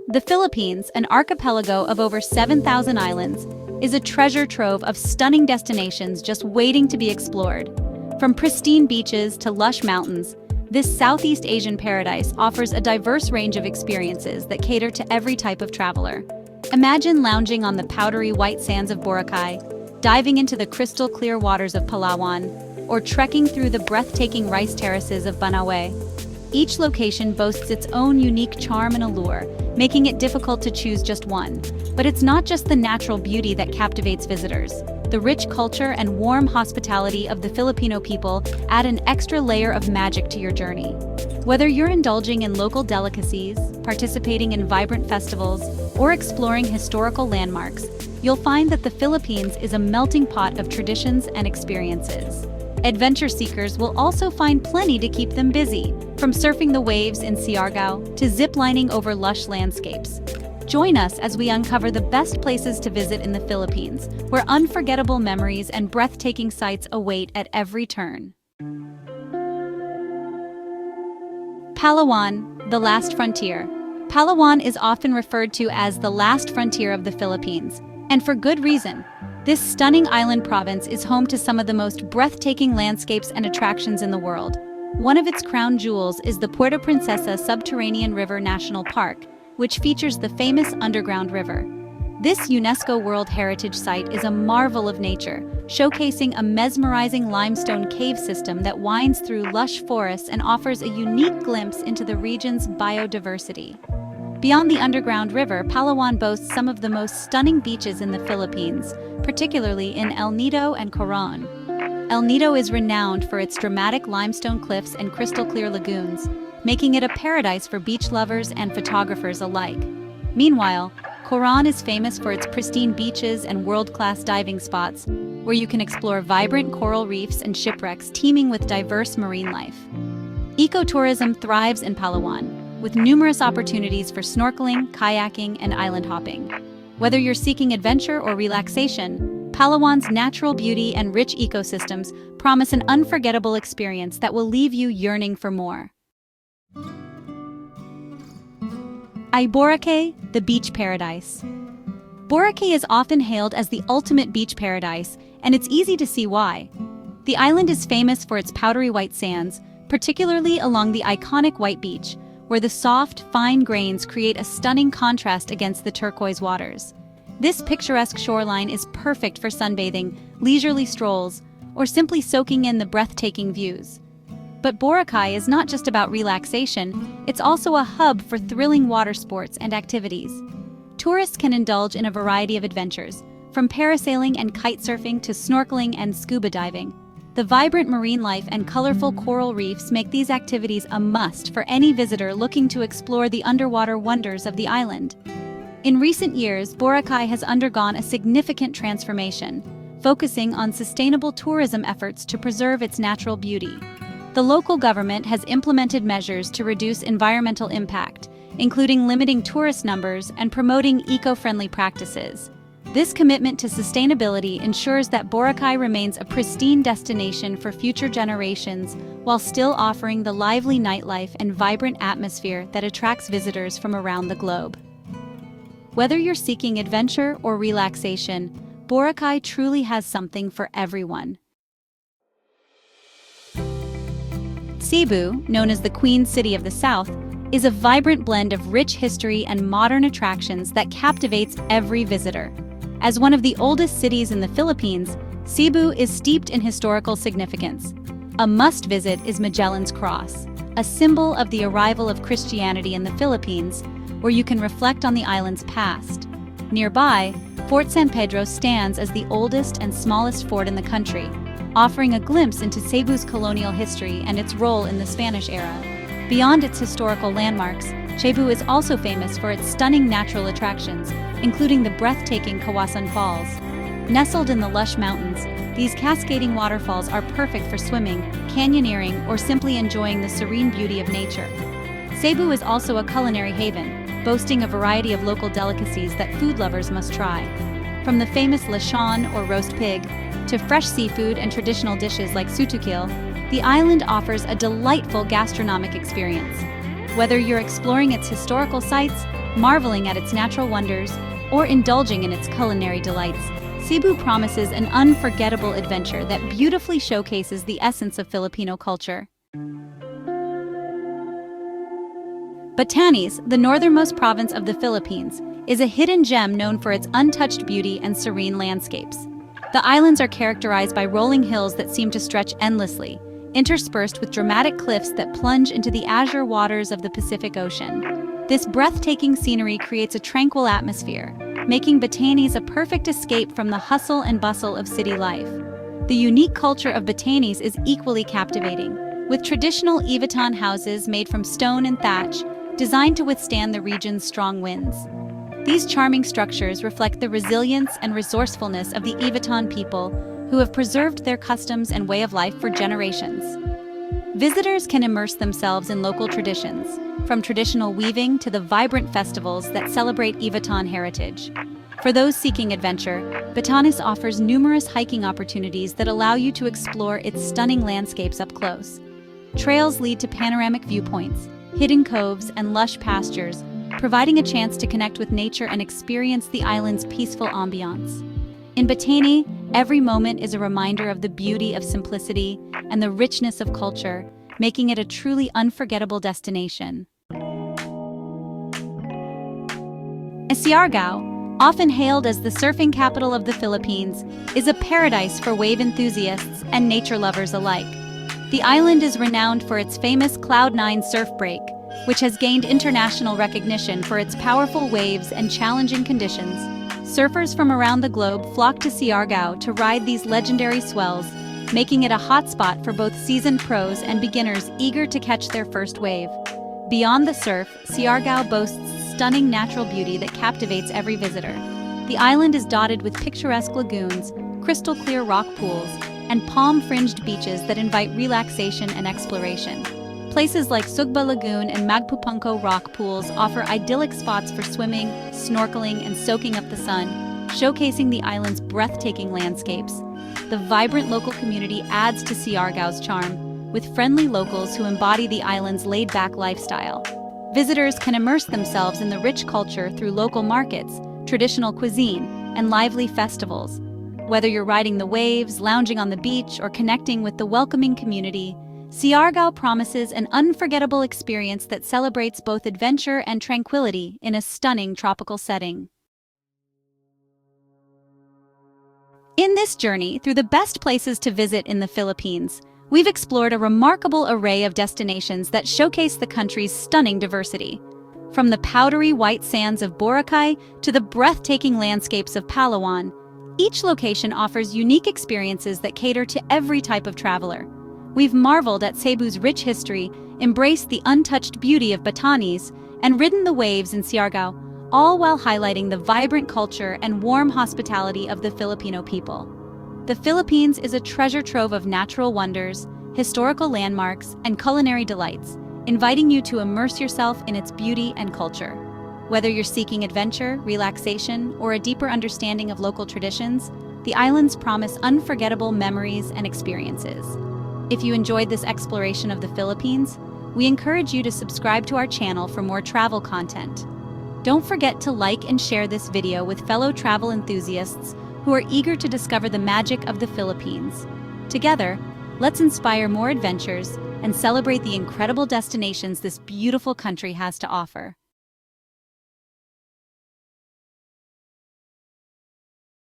The Philippines, an archipelago of over 7,000 islands, is a treasure trove of stunning destinations just waiting to be explored. From pristine beaches to lush mountains, this Southeast Asian paradise offers a diverse range of experiences that cater to every type of traveler. Imagine lounging on the powdery white sands of Boracay, diving into the crystal clear waters of Palawan, or trekking through the breathtaking rice terraces of Banaway. Each location boasts its own unique charm and allure, making it difficult to choose just one. But it's not just the natural beauty that captivates visitors. The rich culture and warm hospitality of the Filipino people add an extra layer of magic to your journey. Whether you're indulging in local delicacies, participating in vibrant festivals, or exploring historical landmarks, you'll find that the Philippines is a melting pot of traditions and experiences. Adventure seekers will also find plenty to keep them busy, from surfing the waves in Siargao to ziplining over lush landscapes. Join us as we uncover the best places to visit in the Philippines, where unforgettable memories and breathtaking sights await at every turn. Palawan, the last frontier. Palawan is often referred to as the last frontier of the Philippines, and for good reason. This stunning island province is home to some of the most breathtaking landscapes and attractions in the world. One of its crown jewels is the Puerto Princesa Subterranean River National Park, which features the famous underground river. This UNESCO World Heritage Site is a marvel of nature, showcasing a mesmerizing limestone cave system that winds through lush forests and offers a unique glimpse into the region's biodiversity. Beyond the underground river, Palawan boasts some of the most stunning beaches in the Philippines, particularly in El Nido and Coron. El Nido is renowned for its dramatic limestone cliffs and crystal-clear lagoons, making it a paradise for beach lovers and photographers alike. Meanwhile, Coron is famous for its pristine beaches and world-class diving spots, where you can explore vibrant coral reefs and shipwrecks teeming with diverse marine life. Ecotourism thrives in Palawan, with numerous opportunities for snorkeling, kayaking, and island hopping. Whether you're seeking adventure or relaxation, Palawan's natural beauty and rich ecosystems promise an unforgettable experience that will leave you yearning for more. Boracay, the beach paradise. Boracay is often hailed as the ultimate beach paradise, and it's easy to see why. The island is famous for its powdery white sands, particularly along the iconic White Beach, where the soft, fine grains create a stunning contrast against the turquoise waters. This picturesque shoreline is perfect for sunbathing, leisurely strolls, or simply soaking in the breathtaking views. But Boracay is not just about relaxation, it's also a hub for thrilling water sports and activities. Tourists can indulge in a variety of adventures, from parasailing and kite surfing to snorkeling and scuba diving. The vibrant marine life and colorful coral reefs make these activities a must for any visitor looking to explore the underwater wonders of the island. In recent years, Boracay has undergone a significant transformation, focusing on sustainable tourism efforts to preserve its natural beauty. The local government has implemented measures to reduce environmental impact, including limiting tourist numbers and promoting eco-friendly practices. This commitment to sustainability ensures that Boracay remains a pristine destination for future generations while still offering the lively nightlife and vibrant atmosphere that attracts visitors from around the globe. Whether you're seeking adventure or relaxation, Boracay truly has something for everyone. Cebu, known as the Queen City of the South, is a vibrant blend of rich history and modern attractions that captivates every visitor. As one of the oldest cities in the Philippines, Cebu is steeped in historical significance. A must-visit is Magellan's Cross, a symbol of the arrival of Christianity in the Philippines, where you can reflect on the island's past. Nearby, Fort San Pedro stands as the oldest and smallest fort in the country, offering a glimpse into Cebu's colonial history and its role in the Spanish era. Beyond its historical landmarks, Cebu is also famous for its stunning natural attractions, including the breathtaking Kawasan Falls. Nestled in the lush mountains, these cascading waterfalls are perfect for swimming, canyoneering, or simply enjoying the serene beauty of nature. Cebu is also a culinary haven, boasting a variety of local delicacies that food lovers must try. From the famous lechon or roast pig, to fresh seafood and traditional dishes like sutukil, the island offers a delightful gastronomic experience. Whether you're exploring its historical sites, marveling at its natural wonders, or indulging in its culinary delights, Cebu promises an unforgettable adventure that beautifully showcases the essence of Filipino culture. Batanes, the northernmost province of the Philippines, is a hidden gem known for its untouched beauty and serene landscapes. The islands are characterized by rolling hills that seem to stretch endlessly, interspersed with dramatic cliffs that plunge into the azure waters of the Pacific Ocean. This breathtaking scenery creates a tranquil atmosphere, making Batanes a perfect escape from the hustle and bustle of city life. The unique culture of Batanes is equally captivating, with traditional Ivatan houses made from stone and thatch, designed to withstand the region's strong winds. These charming structures reflect the resilience and resourcefulness of the Ivatan people, who have preserved their customs and way of life for generations. Visitors can immerse themselves in local traditions, from traditional weaving to the vibrant festivals that celebrate Ivatan heritage. For those seeking adventure, Batanes offers numerous hiking opportunities that allow you to explore its stunning landscapes up close. Trails lead to panoramic viewpoints, hidden coves, and lush pastures, providing a chance to connect with nature and experience the island's peaceful ambiance. In Batanes, every moment is a reminder of the beauty of simplicity and the richness of culture, making it a truly unforgettable destination. Siargao, often hailed as the surfing capital of the Philippines, is a paradise for wave enthusiasts and nature lovers alike. The island is renowned for its famous Cloud9 surf break, which has gained international recognition for its powerful waves and challenging conditions. Surfers from around the globe flock to Siargao to ride these legendary swells, making it a hotspot for both seasoned pros and beginners eager to catch their first wave. Beyond the surf, Siargao boasts stunning natural beauty that captivates every visitor. The island is dotted with picturesque lagoons, crystal-clear rock pools, and palm-fringed beaches that invite relaxation and exploration. Places like Sugba Lagoon and Magpupunko rock pools offer idyllic spots for swimming, snorkeling, and soaking up the sun, showcasing the island's breathtaking landscapes. The vibrant local community adds to Siargao's charm, with friendly locals who embody the island's laid-back lifestyle. Visitors can immerse themselves in the rich culture through local markets, traditional cuisine, and lively festivals. Whether you're riding the waves, lounging on the beach, or connecting with the welcoming community, Siargao promises an unforgettable experience that celebrates both adventure and tranquility in a stunning tropical setting. In this journey through the best places to visit in the Philippines, we've explored a remarkable array of destinations that showcase the country's stunning diversity. From the powdery white sands of Boracay to the breathtaking landscapes of Palawan, each location offers unique experiences that cater to every type of traveler. We've marveled at Cebu's rich history, embraced the untouched beauty of Batanes, and ridden the waves in Siargao, all while highlighting the vibrant culture and warm hospitality of the Filipino people. The Philippines is a treasure trove of natural wonders, historical landmarks, and culinary delights, inviting you to immerse yourself in its beauty and culture. Whether you're seeking adventure, relaxation, or a deeper understanding of local traditions, the islands promise unforgettable memories and experiences. If you enjoyed this exploration of the Philippines, we encourage you to subscribe to our channel for more travel content. Don't forget to like and share this video with fellow travel enthusiasts who are eager to discover the magic of the Philippines. Together, let's inspire more adventures and celebrate the incredible destinations this beautiful country has to offer.